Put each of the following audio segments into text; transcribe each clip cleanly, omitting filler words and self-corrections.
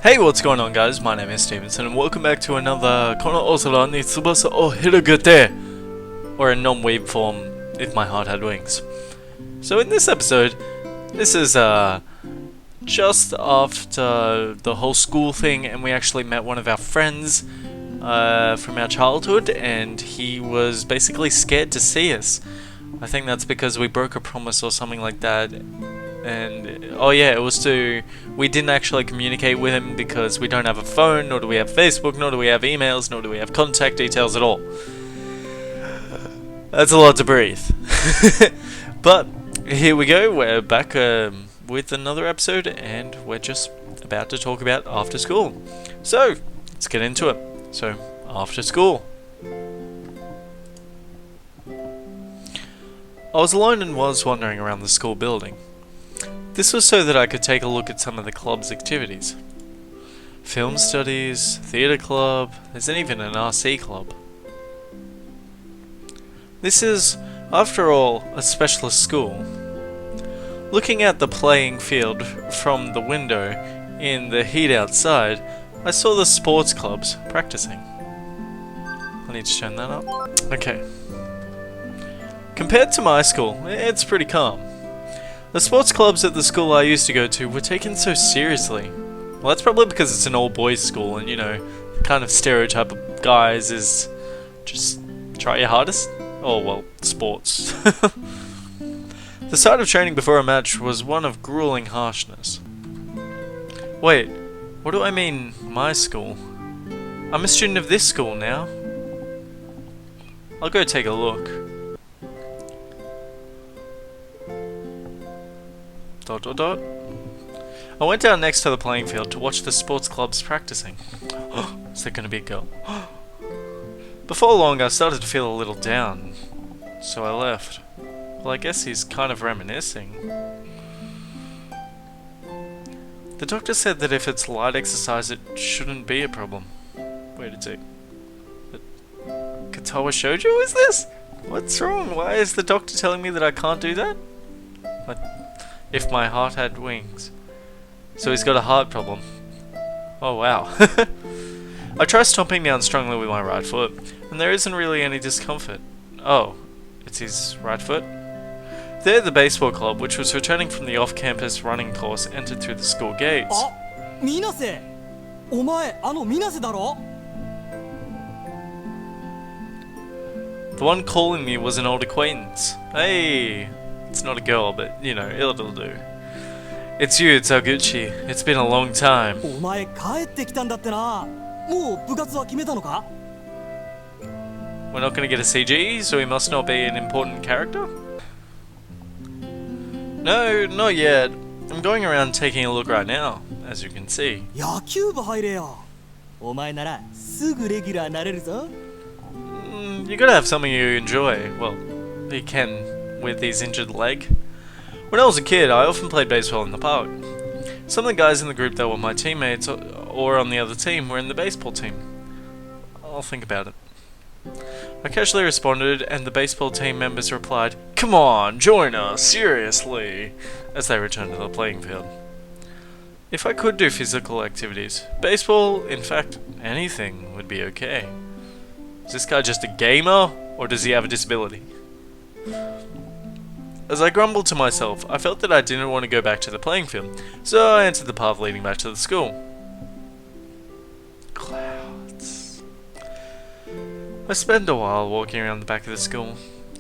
Hey, what's going on, guys? My name is Stevenson and welcome back to another Kono Osara ni Tsubasa o Hiragete, or in non-wave form, If My Heart Had Wings. So in this episode, this is just after the whole school thing, and we actually met one of our friends from our childhood, and he was basically scared to see us. I think that's because we broke a promise or something like that. And oh yeah, we didn't actually communicate with him because we don't have a phone, nor do we have Facebook, nor do we have emails, nor do we have contact details at all. That's a lot to breathe. But here we go, we're back with another episode, and we're just about to talk about after school. So let's get into it. So after school, I was alone and was wandering around the school building. This was so that I could take a look at some of the club's activities. Film studies, theatre club, there's even an RC club. This is, after all, a specialist school. Looking at the playing field from the window in the heat outside, I saw the sports clubs practicing. I need to turn that up. Okay. Compared to my school, it's pretty calm. The sports clubs at the school I used to go to were taken so seriously. Well, that's probably because it's an all-boys school, and you know, the kind of stereotype of guys is just try your hardest. Oh well, sports. The sight of training before a match was one of grueling harshness. Wait, what do I mean, my school? I'm a student of this school now. I'll go take a look. I went down next to the playing field to watch the sports clubs practicing. Is there going to be a girl? Before long I started to feel a little down, so I left. Well, I guess he's kind of reminiscing. The doctor said that if it's light exercise it shouldn't be a problem. Wait a sec. Katawa Shoujo is this? What's wrong? Why is the doctor telling me that I can't do that? If my heart had wings. So he's got a heart problem. Oh wow. I try stomping down strongly with my right foot, and there isn't really any discomfort. Oh, it's his right foot? There the baseball club, which was returning from the off-campus running course, entered through the school gates. Minase! Omae, ano Minase daro? The one calling me was an old acquaintance. Hey! It's not a girl, but, you know, it'll do. It's you, Taguchi. It's been a long time. お前帰ってきたんだってな。もう部活は決めたのか? We're not gonna get a CG, so he must not be an important character? No, not yet. I'm going around taking a look right now, as you can see. 野球部入れよ。お前ならすぐレギュラーなれるぞ。You gotta have something you enjoy. Well, you can with his injured leg. When I was a kid, I often played baseball in the park. Some of the guys in the group that were my teammates or on the other team were in the baseball team. I'll think about it. I casually responded, and the baseball team members replied, "Come on, join us, seriously," as they returned to the playing field. If I could do physical activities, baseball, in fact, anything would be okay. Is this guy just a gamer, or does he have a disability? As I grumbled to myself, I felt that I didn't want to go back to the playing field, so I entered the path leading back to the school. Clouds. I spent a while walking around the back of the school.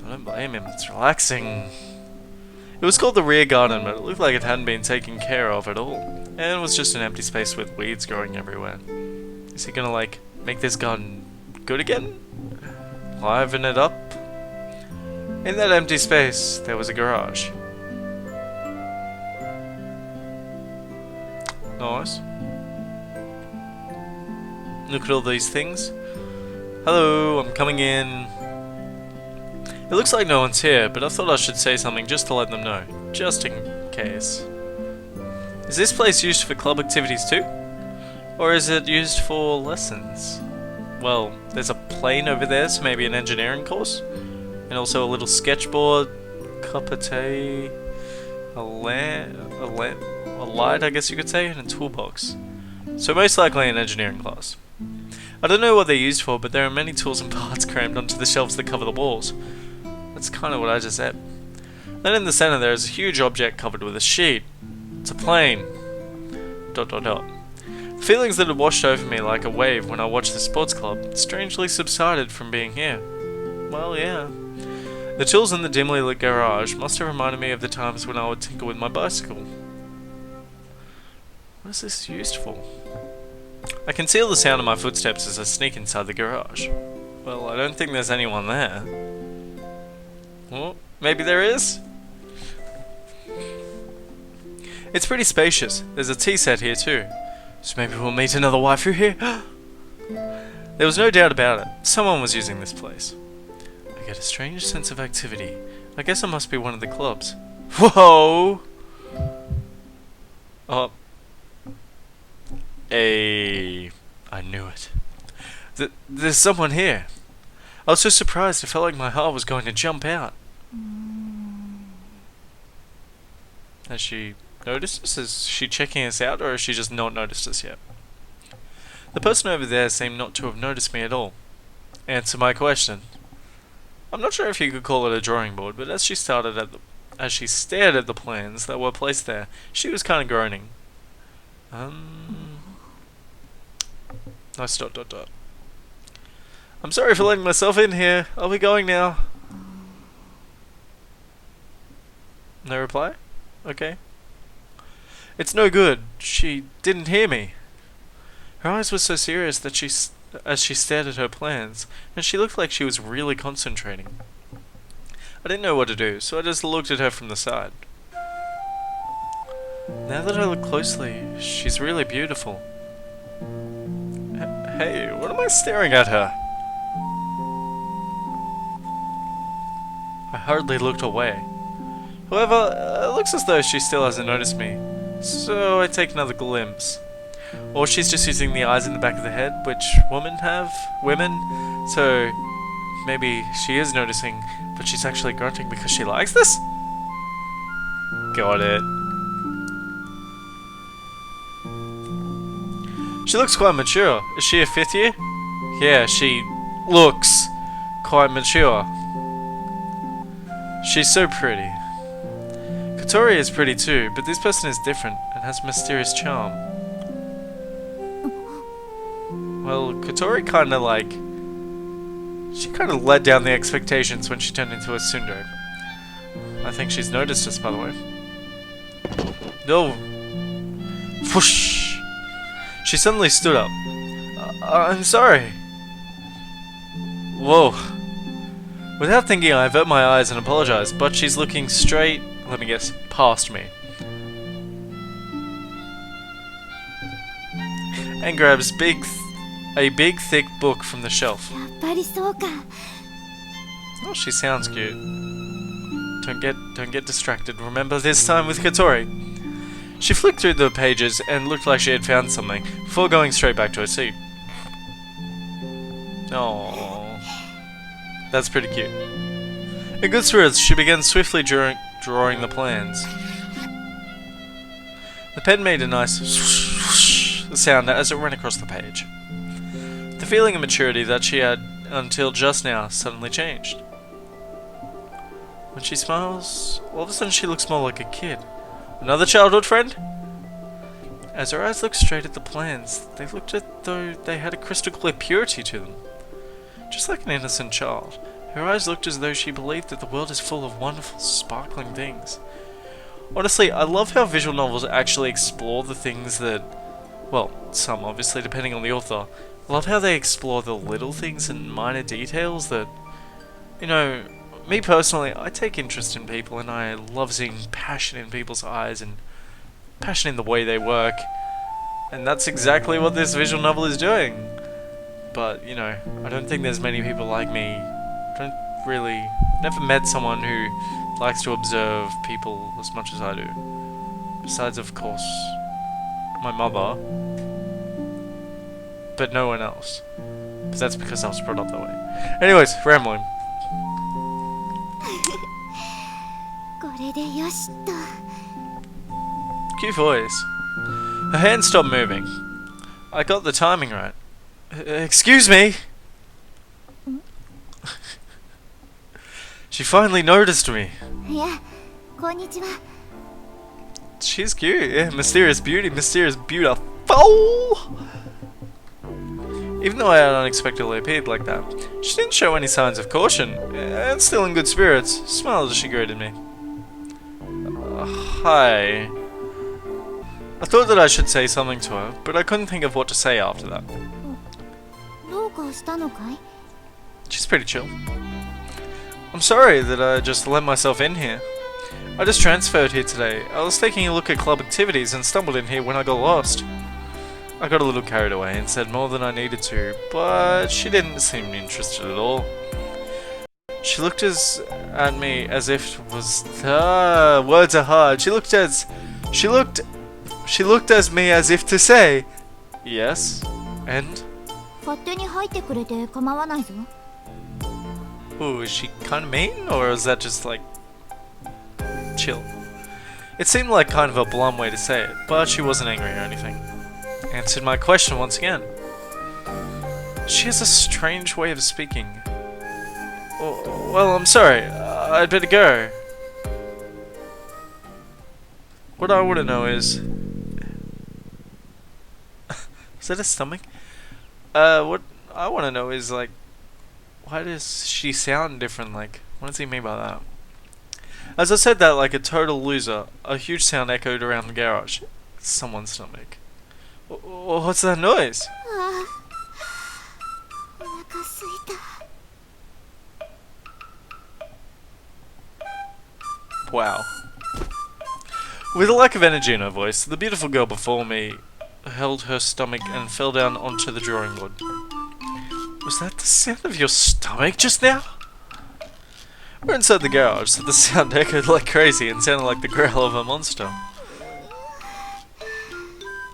I don't blame him, it's relaxing. It was called the rear garden, but it looked like it hadn't been taken care of at all, and it was just an empty space with weeds growing everywhere. Is he gonna, like, make this garden good again? Liven it up? In that empty space, there was a garage. Nice. Look at all these things. Hello, I'm coming in. It looks like no one's here, but I thought I should say something just to let them know. Just in case. Is this place used for club activities too? Or is it used for lessons? Well, there's a plane over there, so maybe an engineering course? And also a little sketchboard, cup of tea, a light, I guess you could say, and a toolbox. So most likely an engineering class. I don't know what they're used for, but there are many tools and parts crammed onto the shelves that cover the walls. That's kind of what I just said. Then in the center there is a huge object covered with a sheet. It's a plane. ... The feelings that had washed over me like a wave when I watched the sports club strangely subsided from being here. Well, yeah. The tools in the dimly lit garage must have reminded me of the times when I would tinker with my bicycle. What is this used for? I conceal the sound of my footsteps as I sneak inside the garage. Well, I don't think there's anyone there. Well, maybe there is? It's pretty spacious. There's a tea set here too. So maybe we'll meet another waifu here? There was no doubt about it. Someone was using this place. I get a strange sense of activity. I guess it must be one of the clubs. Whoa! Oh. Hey, I knew it. There's someone here. I was so surprised I felt like my heart was going to jump out. Has she noticed us? Is she checking us out, or has she just not noticed us yet? The person over there seemed not to have noticed me at all. Answer my question. I'm not sure if you could call it a drawing board, but as she stared at the plans that were placed there, she was kind of groaning. Nice ... I'm sorry for letting myself in here. I'll be going now. No reply? Okay. It's no good. She didn't hear me. Her eyes were so serious that as she stared at her plans, and she looked like she was really concentrating. I didn't know what to do, so I just looked at her from the side. Now that I look closely, she's really beautiful. Hey, what am I staring at her? I hardly looked away. However, it looks as though she still hasn't noticed me, so I take another glimpse. Or she's just using the eyes in the back of the head, which women have. So maybe she is noticing, but she's actually grunting because she likes this? Got it. She looks quite mature. Is she a 5th year? Yeah, she looks quite mature. She's so pretty. Katori is pretty too, but this person is different and has a mysterious charm. Well, Katori she kind of let down the expectations when she turned into a tsundere. I think she's noticed us, by the way. No. Whoosh. She suddenly stood up. I'm sorry. Whoa. Without thinking, I avert my eyes and apologize, but she's looking straight, let me guess, past me. And grabs a big thick book from the shelf. Oh, she sounds cute. Don't get distracted. Remember this time with Katori. She flicked through the pages and looked like she had found something, before going straight back to her seat. Oh, that's pretty cute. In good spirits, she began swiftly drawing the plans. The pen made a nice swoosh sound as it ran across the page. The feeling of maturity that she had until just now suddenly changed. When she smiles, all of a sudden she looks more like a kid. Another childhood friend? As her eyes looked straight at the plans, they looked as though they had a crystal clear purity to them. Just like an innocent child, her eyes looked as though she believed that the world is full of wonderful, sparkling things. Honestly, I love how visual novels actually explore the things that, well, some obviously depending on the author. I love how they explore the little things and minor details that, you know, me personally, I take interest in people and I love seeing passion in people's eyes and passion in the way they work. And that's exactly what this visual novel is doing. But, you know, I don't think there's many people like me. Never met someone who likes to observe people as much as I do. Besides, of course, my mother. But no one else. But that's because I was brought up that way. Anyways, rambling. Cute voice. Her hands stopped moving. I got the timing right. Excuse me! She finally noticed me. いや、こんにちは。 She's cute, yeah. Mysterious beauty, mysterious beautiful. Even though I had unexpectedly appeared like that, she didn't show any signs of caution, and still in good spirits, smiled as she greeted me. Hi. I thought that I should say something to her, but I couldn't think of what to say after that. どうかしたのかい？ She's pretty chill. I'm sorry that I just let myself in here. I just transferred here today. I was taking a look at club activities and stumbled in here when I got lost. I got a little carried away and said more than I needed to, but she didn't seem interested at all. She looked at me as if it was words are hard. She looked as me as if to say, yes, and 勝手に入ってくれて構わないぞ。 ooh, is she kind of mean, or is that just like chill? It seemed like kind of a blunt way to say it, but she wasn't angry or anything. Answered my question once again. She has a strange way of speaking. Oh, well, I'm sorry. I'd better go. What I want to know is... is that a stomach? What I want to know is, like, why does she sound different? Like, what does he mean by that? As I said that like a total loser, a huge sound echoed around the garage. It's someone's stomach. What's that noise? ああ、お腹すいた。 Wow. With a lack of energy in her voice, the beautiful girl before me held her stomach and fell down onto the drawing board. Was that the sound of your stomach just now? We're inside the garage, so the sound echoed like crazy and sounded like the growl of a monster.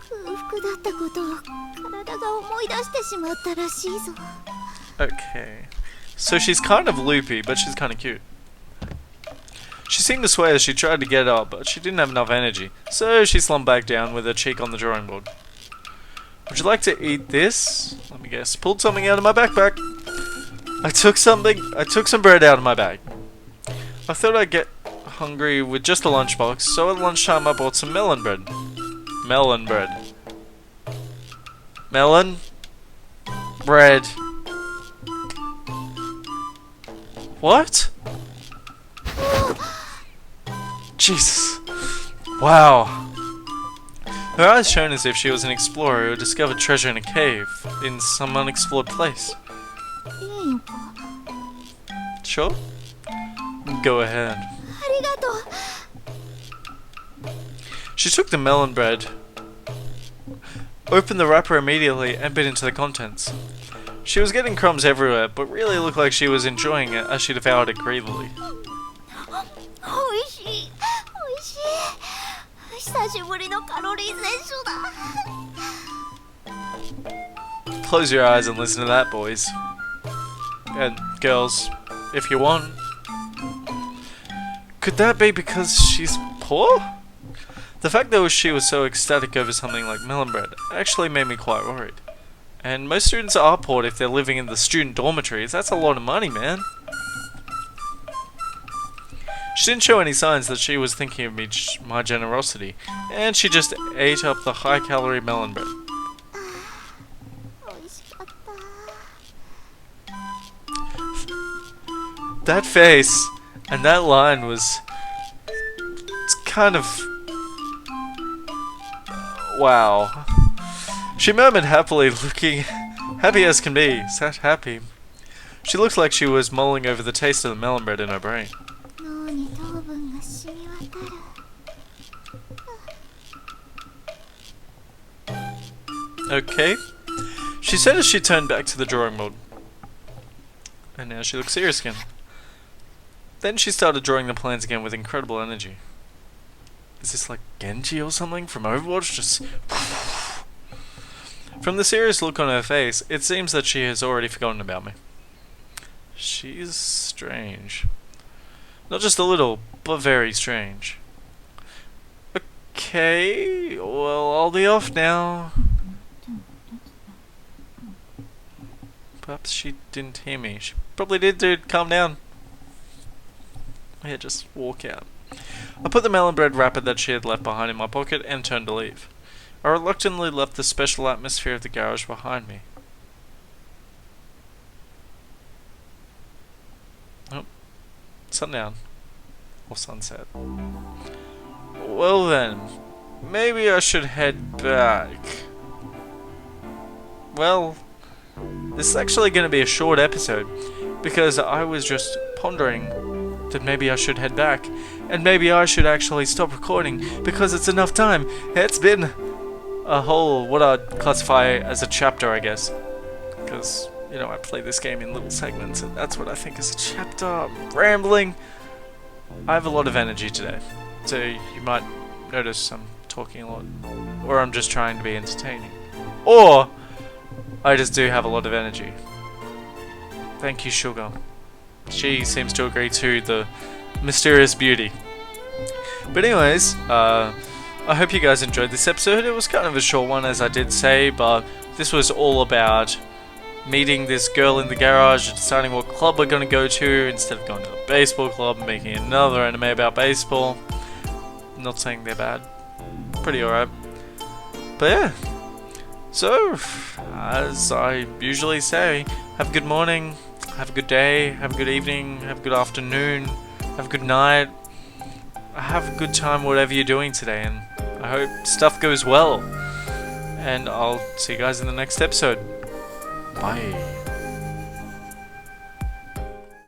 空腹だったことを体が思い出してしまったらしいぞ。 Okay. So she's kind of loopy, but she's kind of cute. She seemed to swear as she tried to get up, but she didn't have enough energy, so she slumped back down with her cheek on the drawing board. Would you like to eat this? Let me guess. Pulled something out of my backpack. I took some bread out of my bag. I thought I'd get hungry with just a lunchbox, so at lunchtime I bought some melon bread. Melon bread. Melon bread. What? Jesus. Wow. Her eyes shone as if she was an explorer who discovered treasure in a cave in some unexplored place. いいのか？ Sure? Go ahead. ありがとう。 She took the melon bread, opened the wrapper immediately, and bit into the contents. She was getting crumbs everywhere, but really looked like she was enjoying it as she devoured it greedily. おいしい、おいしい。久しぶりのカロリー摂取だ。 Close your eyes and listen to that, boys. And girls, if you want. Could that be because she's poor? The fact that she was so ecstatic over something like melon bread actually made me quite worried. And most students are poor if they're living in the student dormitories. That's a lot of money, man. She didn't show any signs that she was thinking of my generosity, and she just ate up the high-calorie melon bread. おいしかった。 That face and that line was... it's kind of... wow. She murmured happily, looking happy as can be. Sat happy. She looked like she was mulling over the taste of the melon bread in her brain. 脳に糖分が染み渡る。 Okay. She said as she turned back to the drawing board. And now she looks serious again. Then she started drawing the plans again with incredible energy. Is this like Genji or something from Overwatch? Just... From the serious look on her face, it seems that she has already forgotten about me. She's strange. Not just a little, but very strange. Okay, well, I'll be off now. Perhaps she didn't hear me. She probably did, dude. Calm down. Yeah, just walk out. I put the melon bread wrapper that she had left behind in my pocket and turned to leave. I reluctantly left the special atmosphere of the garage behind me. Oh, sundown. Or sunset. Well then, maybe I should head back. Well, this is actually going to be a short episode, because I was just pondering that maybe I should head back, and maybe I should actually stop recording, because it's enough time. It's been a whole, what I'd classify as a chapter, I guess, because, you know, I play this game in little segments, and that's what I think is a chapter. I'm rambling. I have a lot of energy today, so you might notice I'm talking a lot, or I'm just trying to be entertaining, or I just do have a lot of energy. Thank you, Sugar. She seems to agree to the mysterious beauty. But anyways, I hope you guys enjoyed this episode. It was kind of a short one, as I did say, but this was all about meeting this girl in the garage and deciding what club we're going to go to instead of going to the baseball club and making another anime about baseball. I'm not saying they're bad. Pretty alright. But yeah. So, as I usually say, have a good morning, have a good day, have a good evening, have a good afternoon, have a good night. Have a good time whatever you're doing today, and I hope stuff goes well. And I'll see you guys in the next episode. Bye.